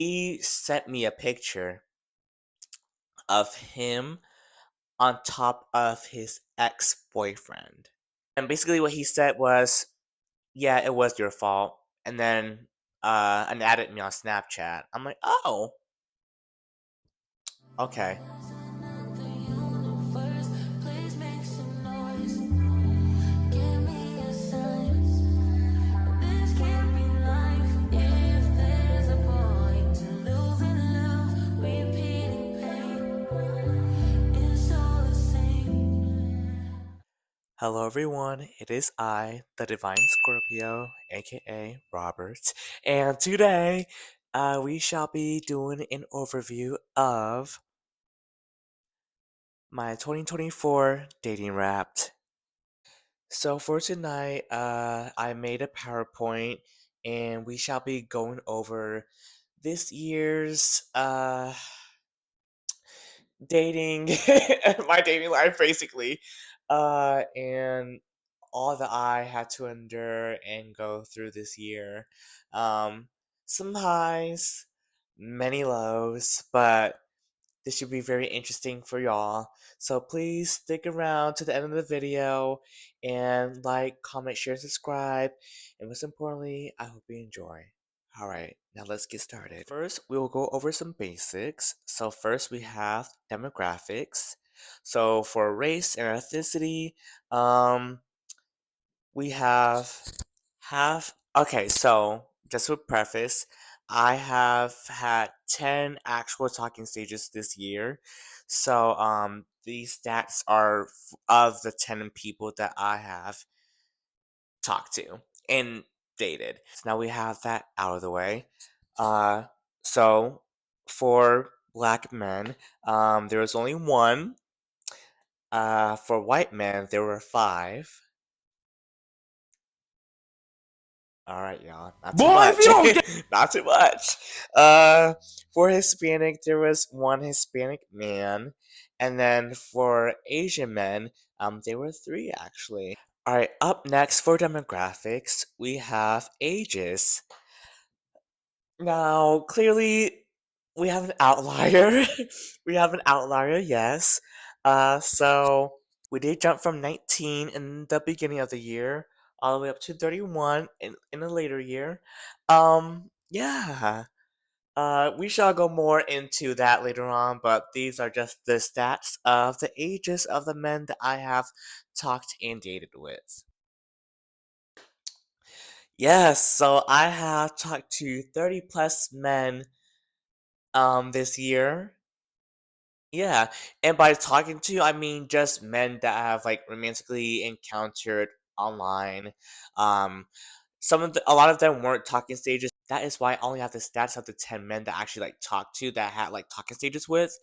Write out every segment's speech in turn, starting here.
He sent me a picture of him on top of his ex-boyfriend. And basically what he said was, "Yeah, it was your fault." And added me on Snapchat. I'm like, "Oh, okay." Hello everyone, it is I, the Divine Scorpio, aka Robert, and today we shall be doing an overview of my 2024 dating wrapped. So for tonight, I made a PowerPoint and we shall be going over this year's dating, my dating life basically, and all that I had to endure and go through this year. Um, some highs, many lows, but this should be very interesting for y'all. So please stick around to the end of the video and like, comment, share, subscribe, and most importantly, I hope you enjoy. Alright, now let's get started. First, we will go over some basics. So first we have demographics. So for race and ethnicity, we okay, so just with preface, I have had 10 actual talking stages this year. So these stats are of the 10 people that I have talked to and dated. So now we have that out of the way. Uh so for black men, there was only one. For white men, there were 5. All right, y'all. Not too Boy, if much. you don't get Not too much. For Hispanic, there was one Hispanic man, and then for Asian men, there were 3 actually. All right. Up next for demographics, we have ages. Now, clearly, we have an outlier. We have an outlier, yes. So we did jump from 19 in the beginning of the year all the way up to 31 in a later year. Yeah. We shall go more into that later on, but these are just the stats of the ages of the men that I have talked and dated with. Yes, so I have talked to 30 plus men this year. Yeah, and by talking to, I mean just men that have like romantically encountered online. Um, a lot of them weren't talking stages. That is why I only have the stats of the 10 men that I actually like talked to that had like talking stages with.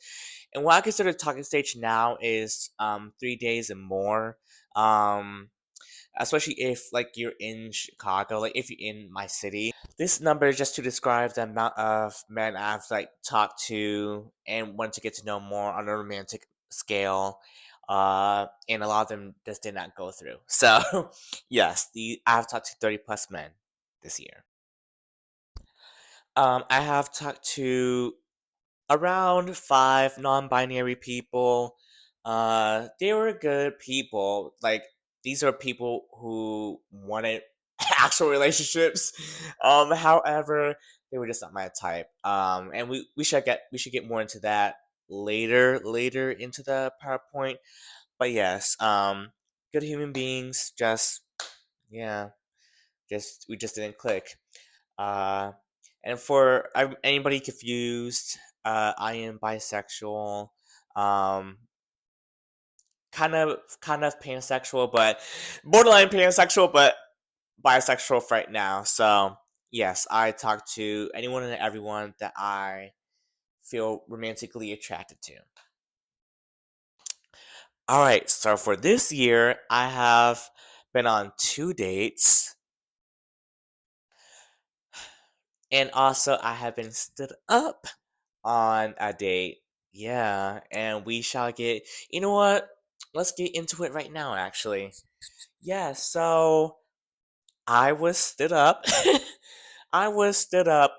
And what I consider a talking stage now is 3 days and more. Um, especially if like you're in Chicago, like if you're in my city. This number is just to describe the amount of men I've like talked to and want to get to know more on a romantic scale. And a lot of them just did not go through. So yes, I've talked to 30 plus men this year. I have talked to around 5 non-binary people. They were good people. Like these are people who wanted actual relationships. However, they were just not my type. And we should get more into that later into the PowerPoint. But yes, good human beings. Just yeah, just we just didn't click. Uh, and for anybody confused, I am bisexual. Um, kind of pansexual, but borderline pansexual, but bisexual right now. So yes, I talk to anyone and everyone that I feel romantically attracted to. All right, so for this year, I have been on 2 dates, and also I have been stood up on a date. Yeah, and we shall get. You know what? Let's get into it right now, actually. Yeah, so I was stood up. I was stood up.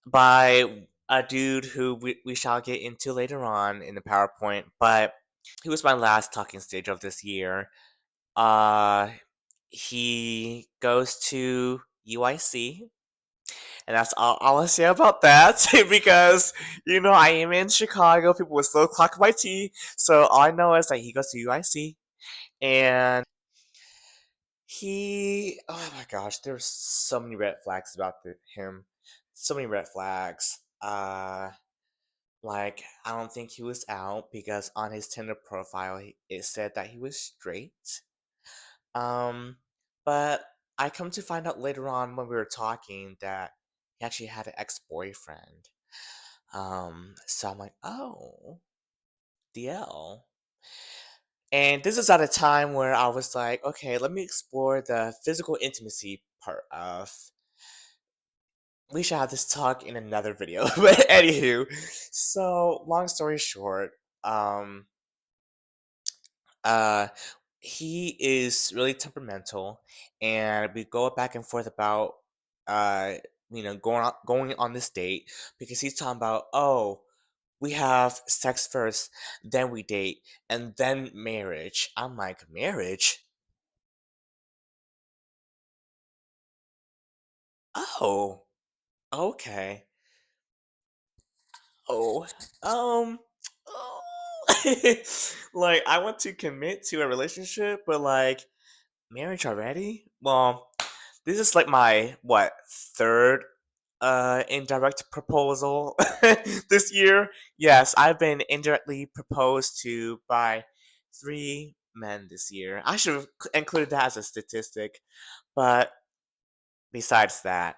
by a dude who we shall get into later on in the PowerPoint, but he was my last talking stage of this year. Uh, he goes to UIC, and that's all I'll say about that because I am in Chicago. People will still clock my T, so all I know is that he goes to UIC, and oh my gosh, there's so many red flags about him, so many red flags. Like I don't think he was out because on his Tinder profile it said that he was straight. Um, but I come to find out later on when we were talking that he actually had an ex-boyfriend. So I'm like, oh, DL. And this is at a time where I was like, okay, let me explore the physical intimacy part of. We should have this talk in another video. But anywho, so long story short, um, uh, he is really temperamental, and we go back and forth about uh, going on this date because he's talking about, oh, we have sex first, then we date, and then marriage. I'm like, marriage? Oh, okay. Oh, um, oh. Like I want to commit to a relationship, but like marriage already? Well, this is like my what third indirect proposal this year. Yes, I've been indirectly proposed to by 3 men this year. I should have included that as a statistic, but besides that,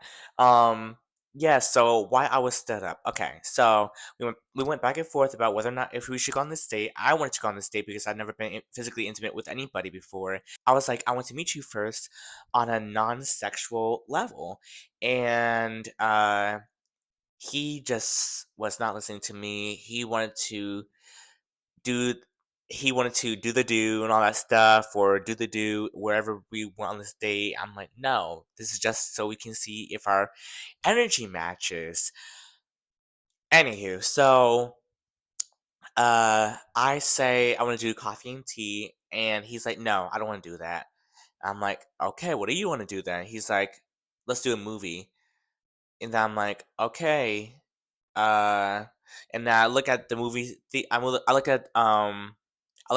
yeah. So why I was stood up? Okay, so we went back and forth about whether or not if we should go on this date. I wanted to go on this date because I'd never been physically intimate with anybody before. I was like, I want to meet you first on a non-sexual level, and he just was not listening to me. Do he wanted to do the do and all that stuff or do the do wherever we went on this date. I'm like, no, this is just so we can see if our energy matches. Anywho, so I say I want to do coffee and tea, and he's like, no, I don't want to do that. I'm like, okay, what do you want to do then? He's like, let's do a movie. And then I'm like, okay. Uh, and then I look at the movie. I look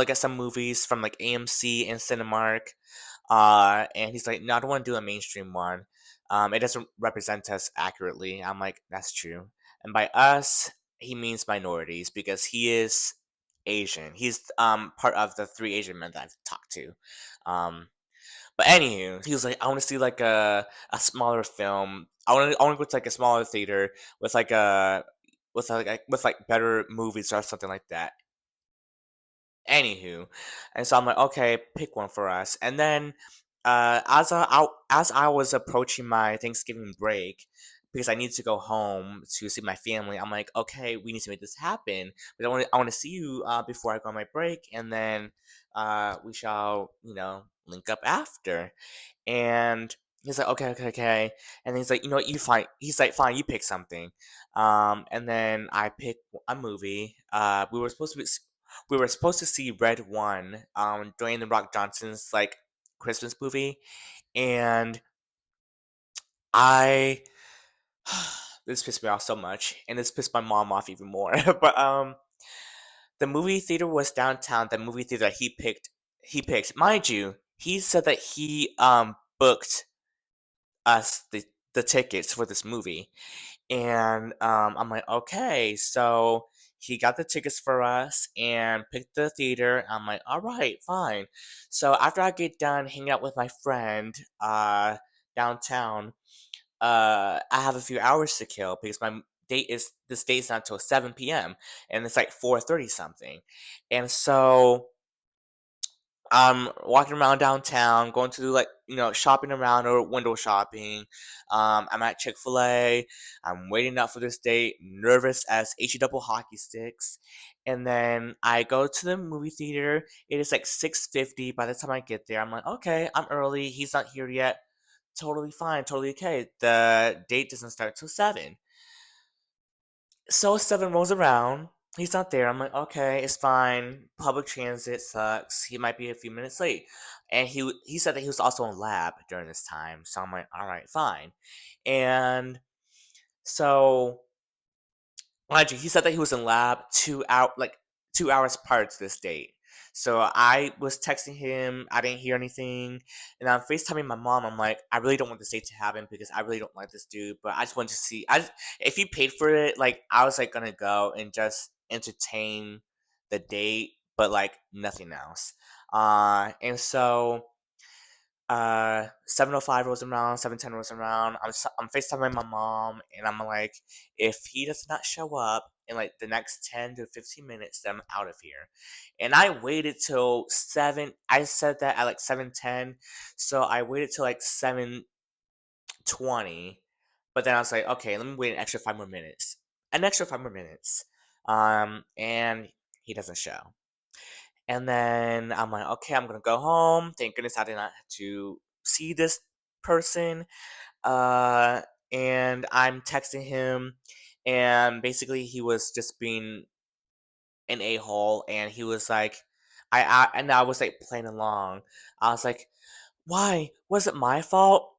at some movies from like AMC and Cinemark. And he's like, no, I don't want to do a mainstream one. It doesn't represent us accurately. I'm like, that's true. And by us, he means minorities because he is Asian. He's part of the 3 Asian men that I've talked to. Um, but anywho, he was like, I want to see like a smaller film. I want to go to like a smaller theater with like a with like better movies or something like that. Anywho, and so I'm like, okay, pick one for us. And then, as I was approaching my Thanksgiving break, because I need to go home to see my family, I'm like, okay, we need to make this happen. But I want to see you before I go on my break, and then we shall link up after. And he's like, okay, okay, okay. And he's like, you know what, you fine. He's like, fine, you pick something. And then I pick a movie. We were supposed to see Red One, Dwayne the Rock Johnson's like Christmas movie, and I this pissed me off so much, and this pissed my mom off even more. But the movie theater was downtown. The movie theater that he picked, mind you, he said that he booked us the tickets for this movie. And I'm like, okay, so he got the tickets for us and picked the theater. I'm like, all right, fine. So after I get done hanging out with my friend downtown, I have a few hours to kill because this date's not until 7 p.m. and it's like 4:30 something. And so I'm walking around downtown, going to do like shopping around or window shopping. I'm at Chick-fil-A. I'm waiting out for this date, nervous as HE double hockey sticks. And then I go to the movie theater. It is like 6:50. By the time I get there, I'm like, okay, I'm early. He's not here yet. Totally fine, totally okay. The date doesn't start till 7. So 7 rolls around. He's not there. I'm like, okay, it's fine. Public transit sucks. He might be a few minutes late. And he said that he was also in lab during this time. So I'm like, all right, fine. And so mind you, he said that he was in lab 2 hours prior to this date. So I was texting him. I didn't hear anything, and I'm FaceTiming my mom. I'm like, I really don't want this date to happen because I really don't like this dude. But I just want to see. If he paid for it, like I was like gonna go and just entertain the date, but like nothing else. And so 7:05 rolls around, 7:10 rolls around. I'm FaceTiming my mom, and I'm like, if he does not show up in like the next 10 to 15 minutes, then I'm out of here. And I waited till 7. I said that at like 7:10, so I waited till like 7:20. But then I was like, okay, let me wait an extra 5 more minutes. An extra 5 more minutes. And he doesn't show. And then I'm like, okay, I'm gonna go home. Thank goodness I did not have to see this person. Uh, and I'm texting him, and basically he was just being an a hole, and he was like, I was like playing along. I was like, why was it my fault?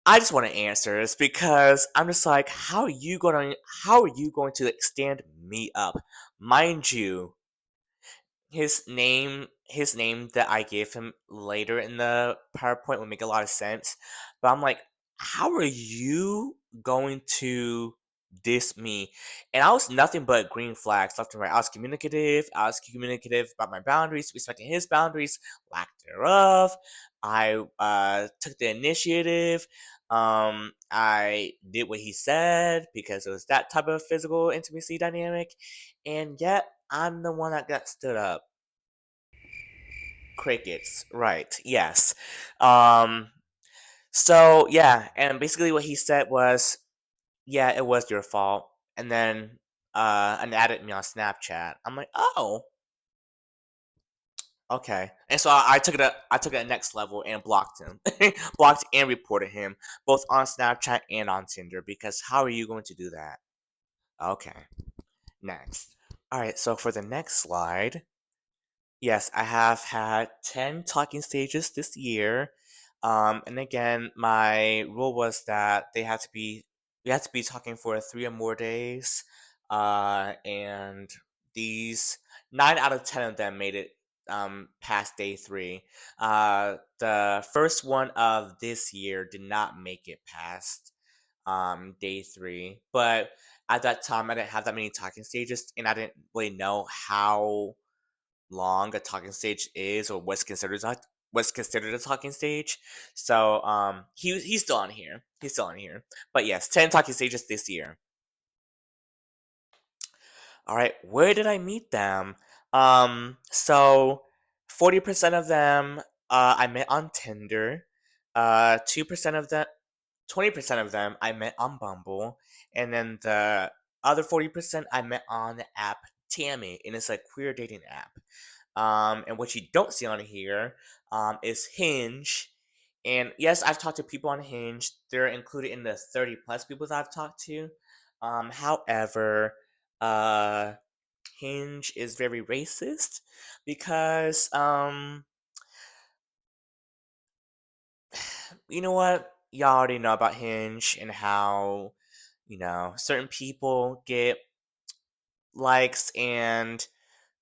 I just want to answer this because I'm just like, how are you going to like, stand me up, mind you? His name that I gave him later in the PowerPoint would make a lot of sense, but I'm like, how are you going to diss me? And I was nothing but green flags left and right. I was communicative about my boundaries, respecting his boundaries, lack thereof. I took the initiative. I did what he said because it was that type of physical intimacy dynamic, and yet I'm the one that got stood up. Crickets, right? Yes. Um. So yeah, and basically what he said was, "Yeah, it was your fault," and added me on Snapchat. I'm like, "Oh, okay." And so I took it to next level and blocked him, blocked and reported him both on Snapchat and on Tinder because how are you going to do that? Okay, next. All right, so for the next slide. Yes, I have had 10 talking stages this year. And again, my rule was that we had to be talking for 3 or more days. And these 9 out of 10 of them made it past day 3. The first one of this year did not make it past day 3. But at that time I didn't have that many talking stages and I didn't really know how long a talking stage is or what's considered a talking stage. So he's still on here. He's still on here. But yes, 10 talking stages this year. All right, where did I meet them? So 40% of them I met on Tinder. 2% of them 20% of them I met on Bumble, and then the other 40% I met on the app Tammy, and it's a queer dating app. And what you don't see on here is Hinge. And yes, I've talked to people on Hinge. They're included in the 30 plus people that I've talked to. However, uh, Hinge is very racist because, you know what? Y'all already know about Hinge and how, certain people get likes and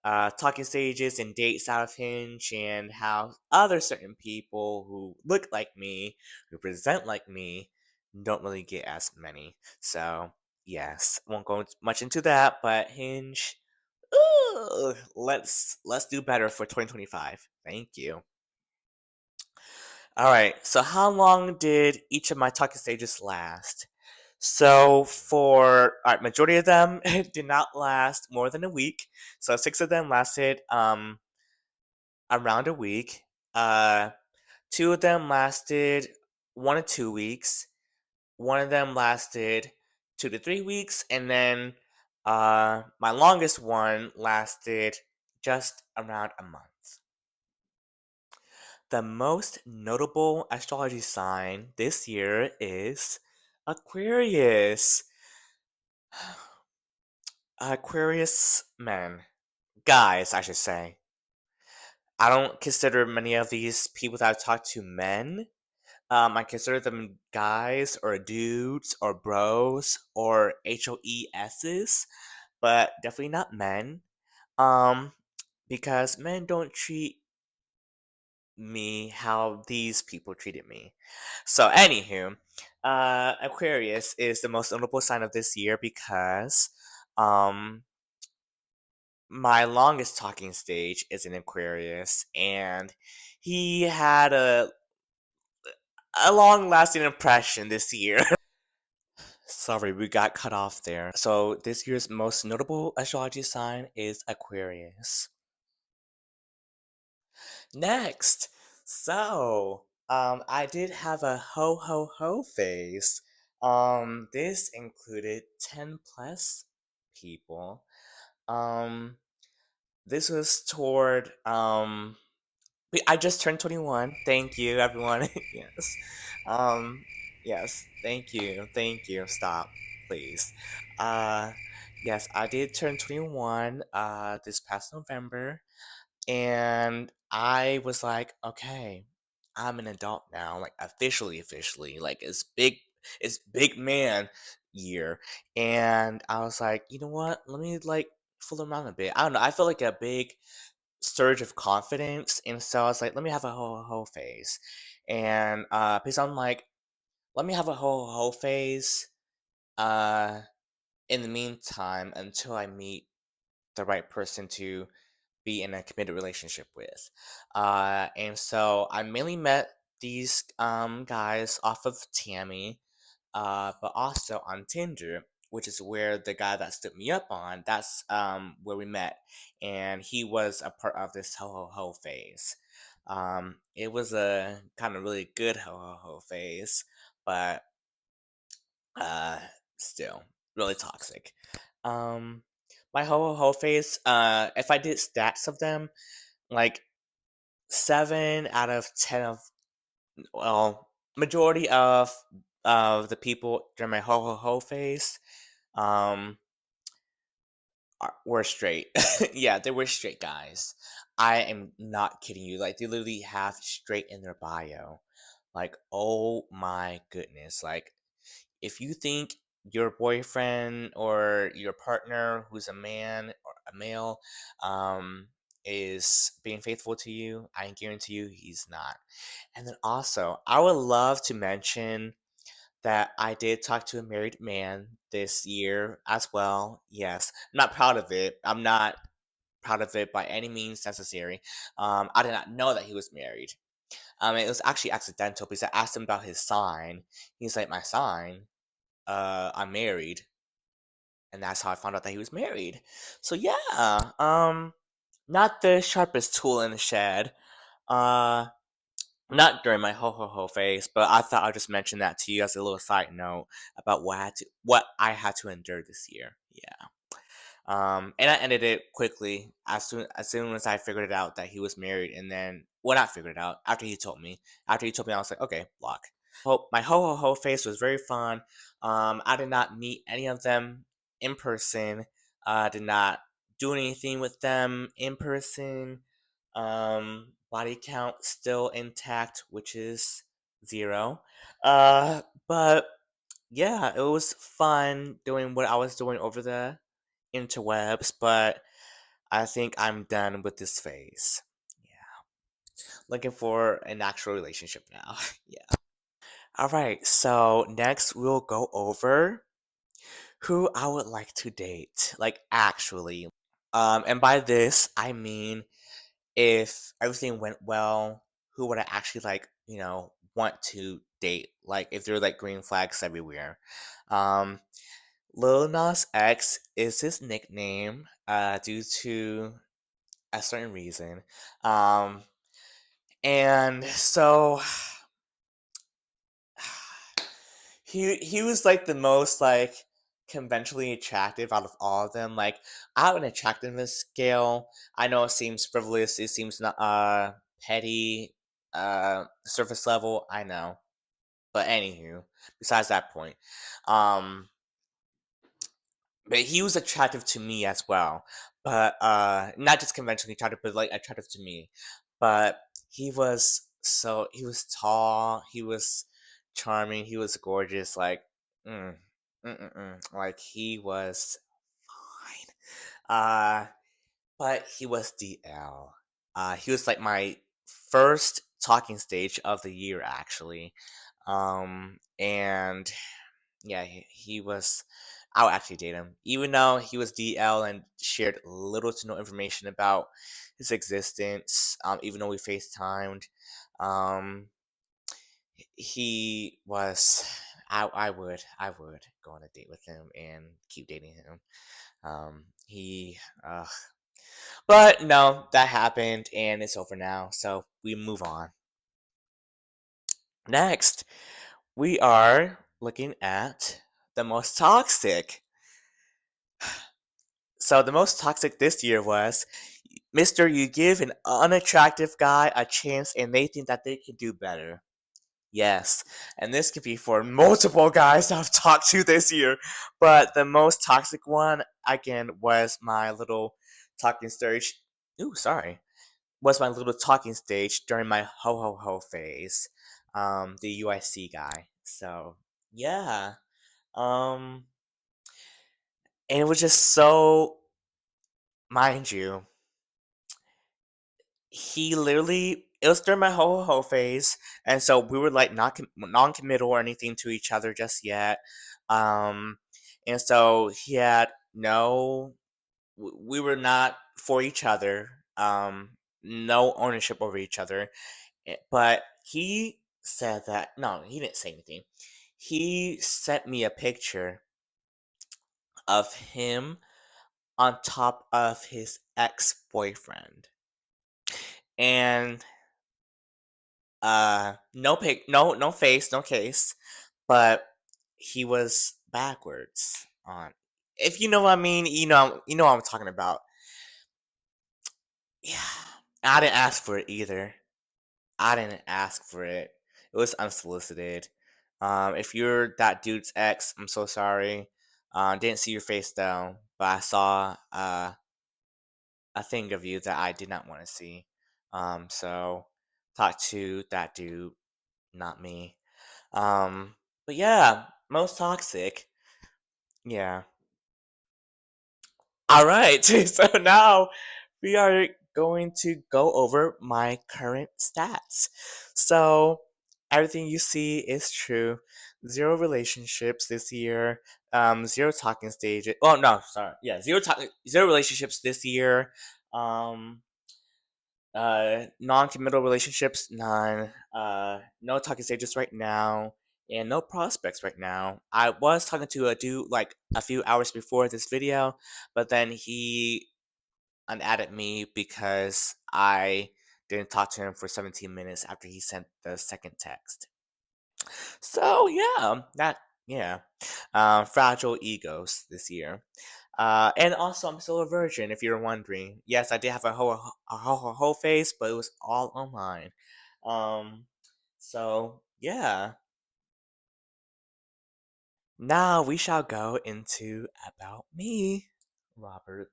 talking stages and dates out of Hinge, and how other certain people who look like me, who present like me, don't really get as many. So, yes, won't go much into that, but Hinge, ooh, let's do better for 2025. Thank you. All right. So, how long did each of my talking stages last? So, for all right, majority of them did not last more than a week. So, 6 of them lasted around a week. Uh, 2 of them lasted 1 to 2 weeks. One of them lasted 2 to 3 weeks, and then my longest one lasted just around a month. The most notable astrology sign this year is Aquarius. Aquarius men, guys, I should say. I don't consider many of these people that I've talked to men. I consider them guys or dudes or bros or HOESs, but definitely not men. Um, because men don't treat me how these people treated me. So, anywho, Aquarius is the most notable sign of this year because, um, my longest talking stage is in Aquarius, and he had a long lasting impression this year. Sorry, we got cut off there. So, this year's most notable astrology sign is Aquarius. Next, I did have a ho ho ho phase. This included 10 plus people. Um, this was toward, I just turned 21. Thank you, everyone. Yes. Um, yes, thank you. Thank you. Stop, please. Uh, yes, I did turn 21, this past November. And I was like, okay, I'm an adult now, like officially, like it's big man year. And I was like, you know what? Let me like fool around a bit. I don't know. I felt like a big surge of confidence, and so I was like, let me have a ho phase. And because I'm like, let me have a ho phase. Uh, in the meantime, until I meet the right person to be in a committed relationship with. And so I mainly met these guys off of Tammy, but also on Tinder, which is where the guy that stood me up on, that's where we met. And he was a part of this ho ho ho phase. It was a kind of really good ho ho ho phase, but uh, still really toxic. Um, my ho ho ho phase, if I did stats of them, like 7 out of 10 of, well, majority of the people during my ho ho ho phase, um, were straight. Yeah, they were straight guys. I am not kidding you. Like they literally have straight in their bio. Like, oh my goodness. Like, if you think your boyfriend or your partner who's a man or a male is being faithful to you, I guarantee you he's not. And then also, I would love to mention that I did talk to a married man this year as well. Yes, I'm not proud of it. I'm not proud of it by any means necessary. I did not know that he was married. It was actually accidental because I asked him about his sign. He's like, my sign? I'm married. And that's how I found out that he was married. So yeah, not the sharpest tool in the shed. Uh, not during my ho ho ho phase, but I thought I'd just mention that to you as a little side note about what I had to endure this year. Yeah. And I ended it quickly as soon as I figured it out that he was married, and then well, not figured it out after he told me. After he told me, I was like, okay, block. My ho ho ho phase was very fun. I did not meet any of them in person. Did not do anything with them in person. Body count still intact, which is 0. But yeah, it was fun doing what I was doing over the interwebs, but I think I'm done with this phase. Yeah. Looking for an actual relationship now. Yeah. All right. So next we'll go over who I would like to date. Like actually. And by this I mean if everything went well, who would I actually like, want to date? Like if there were like green flags everywhere. Um Lil Nas X is his nickname, due to a certain reason. Um, and so he was like the most like conventionally attractive out of all of them. Like I have an attractiveness scale. I know it seems frivolous, it seems not petty, surface level, I know. But anywho, besides that point. Um but he was attractive to me as well. But not just conventionally attractive, but like attractive to me. But he was tall, he was charming, he was gorgeous, like mm, like he was fine. But he was DL. He was like my first talking stage of the year actually. And yeah, he was. I'll actually date him, even though he was DL and shared little to no information about his existence. Even though we FaceTimed, um, he was. I would go on a date with him and keep dating him. He. But no, that happened and it's over now. So we move on. Next, we are looking at the most toxic. So the most toxic this year was Mr. You give an unattractive guy a chance and they think that they can do better. Yes, and this could be for multiple guys I've talked to this year, but the most toxic one again was my little talking stage. Ooh, sorry. Was my little talking stage during my ho ho ho phase. The UIC guy. So yeah. Um and it was just so mind you, he literally it was during my ho ho ho phase, and so we were like not non-committal or anything to each other just yet. Um, and so he had no, we were not for each other. No ownership over each other. But he said that no, he didn't say anything. He sent me a picture of him on top of his ex boyfriend, and no face, no case, but he was backwards on. If you know what I mean, you know what I'm talking about. Yeah, I didn't ask for it either. I didn't ask for it. It was unsolicited. If you're that dude's ex, I'm so sorry. Didn't see your face though, but I saw a thing of you that I did not want to see. So talk to that dude, not me. But yeah, most toxic. Yeah. All right. So now we are going to go over my current stats. So everything you see is true. Zero relationships this year. Zero talking stages. Oh no, sorry. Yeah, zero relationships this year. Um, non-committal relationships, none. No talking stages right now, and no prospects right now. I was talking to a dude like a few hours before this video, but then he unadded me because I didn't talk to him for 17 minutes after he sent the second text. So yeah, yeah, fragile egos this year. And also, I'm still a virgin. If you're wondering, yes, I did have a whole face, but it was all online. Um, so yeah. Now we shall go into about me, Robert.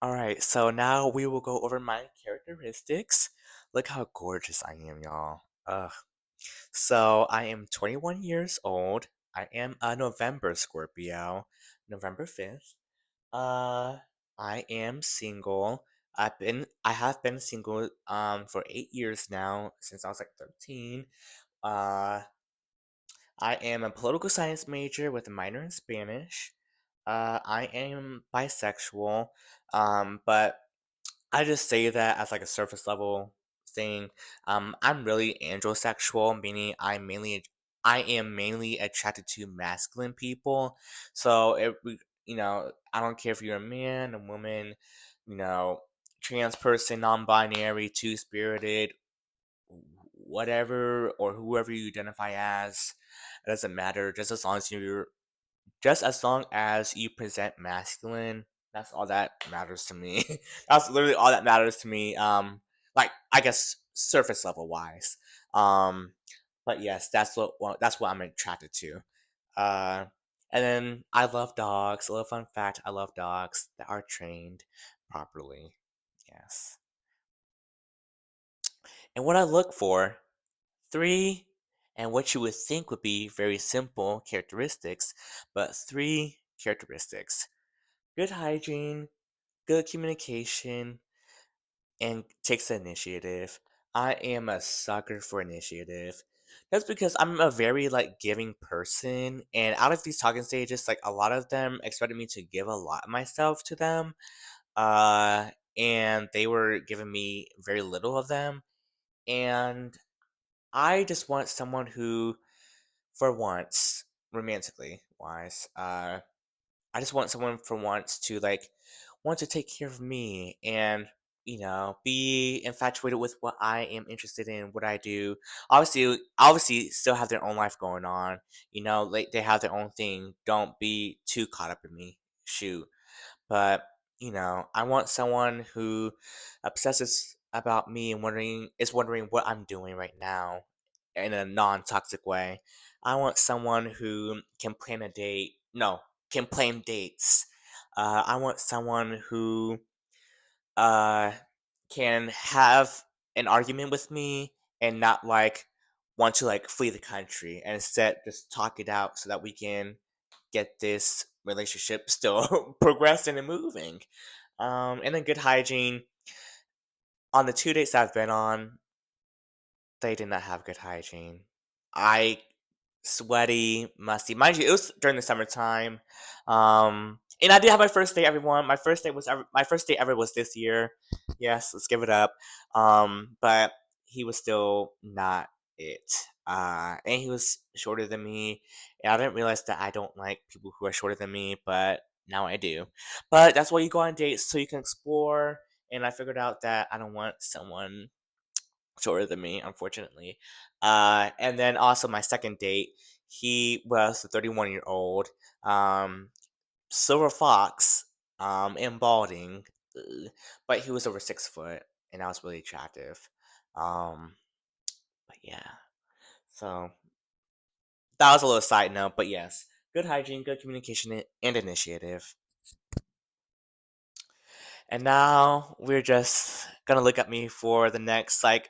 All right, so now we will go over my characteristics. Look how gorgeous I am, y'all. Ugh. So I am 21 years old. I am a November Scorpio, November 5th. Uh, I am single. I have been single for 8 years now since I was like 13. Uh, I am a political science major with a minor in Spanish. I am bisexual, but I just say that as like a surface level thing. I'm really androsexual, meaning I am mainly attracted to masculine people. So I don't care if you're a man, a woman, you know, trans person, non-binary, two-spirited, whatever or whoever you identify as. It doesn't matter. Just as long as you present masculine, that's all that matters to me. That's literally all that matters to me. Like I guess surface level wise. Um, But yes, that's what I'm attracted to. Uh, and then I love dogs. A little fun fact: I love dogs that are trained properly. Yes. And what I look for, three, and what you would think would be very simple characteristics, but three characteristics: good hygiene, good communication, and takes the initiative. I am a sucker for initiative. That's because I'm a very like giving person, and out of these talking stages, like a lot of them expected me to give a lot of myself to them, uh, and they were giving me very little of them, and I just want someone who, for once, romantically wise, I just want someone for once to like want to take care of me and be infatuated with what I am interested in, what I do. Obviously, still have their own life going on. Like they have their own thing. Don't be too caught up in me. Shoot. But, I want someone who obsesses about me and wondering what I'm doing right now in a non-toxic way. I want someone who can plan a date. No, can plan dates. I want someone who uh can have an argument with me and not like want to like flee the country and instead just talk it out so that we can get this relationship still progressing and moving. And then good hygiene. On the 2 dates I've been on, they did not have good hygiene. I sweaty, musty. Mind you, it was during the summertime. And I did have my first date, everyone. My first date ever was this year. Yes, let's give it up. But he was still not it. And he was shorter than me. And I didn't realize that I don't like people who are shorter than me, but now I do. But that's why you go on dates so you can explore. And I figured out that I don't want someone shorter than me, unfortunately. And then also my second date, he was a 31-year-old, silver fox, and balding, but he was over 6 foot, and I was really attractive. Um, but yeah, so that was a little side note, but yes, good hygiene, good communication, and initiative. And now we're just gonna look at me for the next like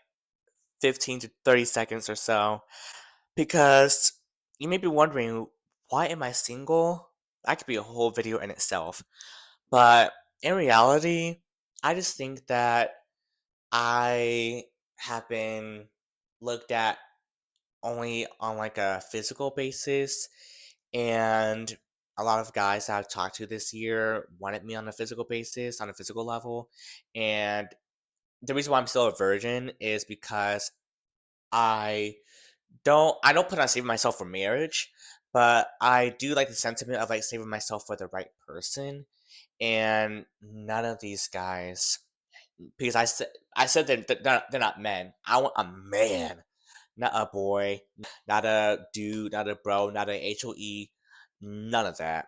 15 to 30 seconds or so. Because you may be wondering, why am I single? That could be a whole video in itself. But in reality, I just think that I have been looked at only on like a physical basis. And a lot of guys that I've talked to this year wanted me on a physical basis, on a physical level. And the reason why I'm still a virgin is because I I don't plan on saving myself for marriage, but I do like the sentiment of like saving myself for the right person. And none of these guys, because I said they're not men. I want a man, not a boy, not a dude, not a bro, not a HOE, none of that.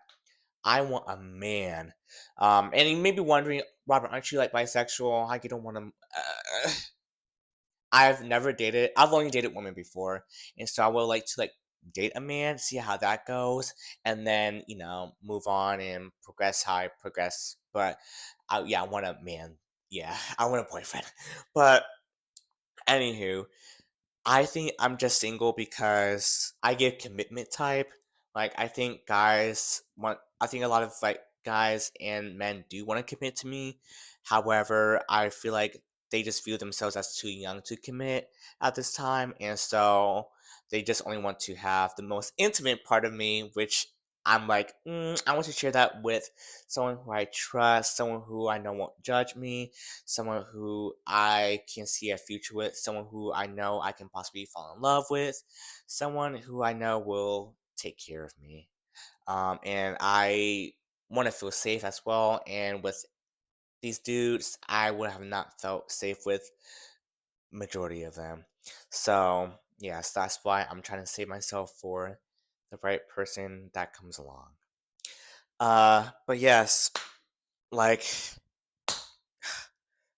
I want a man. And you may be wondering, Robert, aren't you like bisexual? How you don't want to? I've never dated. I've only dated women before, and so I would like to like date a man, see how that goes, and then move on and progress how I progress. But yeah, I want a man. Yeah, I want a boyfriend. But anywho, I think I'm just single because I give commitment type. Like I think a lot of like guys and men do want to commit to me. However, I feel like they just view themselves as too young to commit at this time, and so they just only want to have the most intimate part of me, which I'm like, I want to share that with someone who I trust, someone who I know won't judge me, someone who I can see a future with, someone who I know I can possibly fall in love with, someone who I know will take care of me. And I want to feel safe as well. And with these dudes, I would have not felt safe with majority of them. So yes, that's why I'm trying to save myself for the right person that comes along. But yes, like,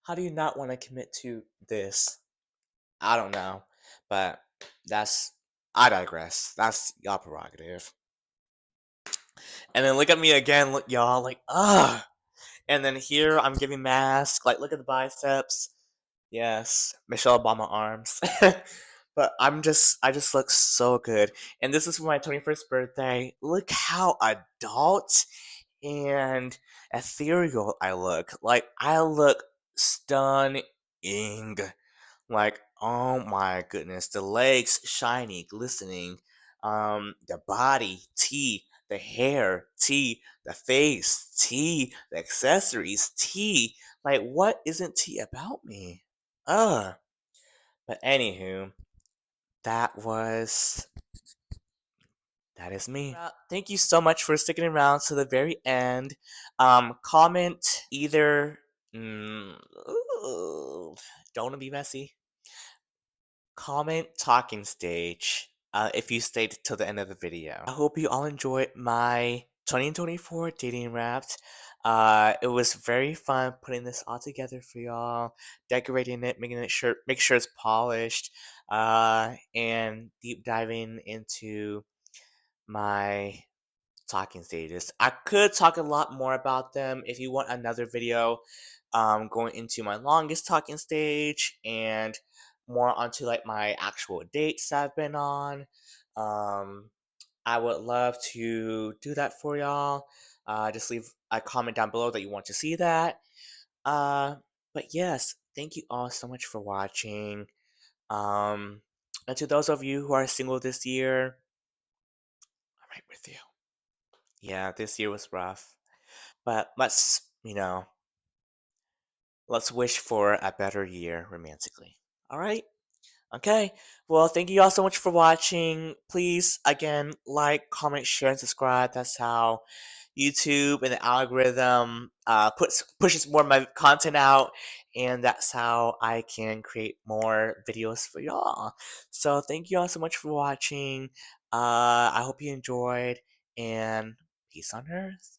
how do you not want to commit to this? I don't know, but that's I digress. That's y'all prerogative. And then look at me again, look, y'all, like, ugh. And then here I'm giving mask. Like, look at the biceps. Yes, Michelle Obama arms. But I just look so good. And this is for my 21st birthday. Look how adult and ethereal I look. Like, I look stunning. Like, oh my goodness, the legs shiny, glistening, the body, tea, the hair, tea, the face, tea, the accessories, tea. Like, what isn't tea about me? Ugh. But anywho, that was that is me. Thank you so much for sticking around to the very end. Comment either. Ooh, don't want to be messy. Comment talking stage if you stayed till the end of the video. I hope you all enjoyed my 2024 dating wrapped. It was very fun putting this all together for y'all, decorating it, make sure it's polished, and deep diving into my talking stages. I could talk a lot more about them if you want another video going into my longest talking stage and more onto like my actual dates I've been on. Um, I would love to do that for y'all. Just leave a comment down below that you want to see that. Uh, but yes, thank you all so much for watching. Um, and to those of you who are single this year, I'm right with you. Yeah, this year was rough. But let's wish for a better year romantically. All right? Okay. Well, thank you all so much for watching. Please, again, like, comment, share, and subscribe. That's how YouTube and the algorithm pushes more of my content out, and that's how I can create more videos for y'all. So thank you all so much for watching. I hope you enjoyed, and peace on earth.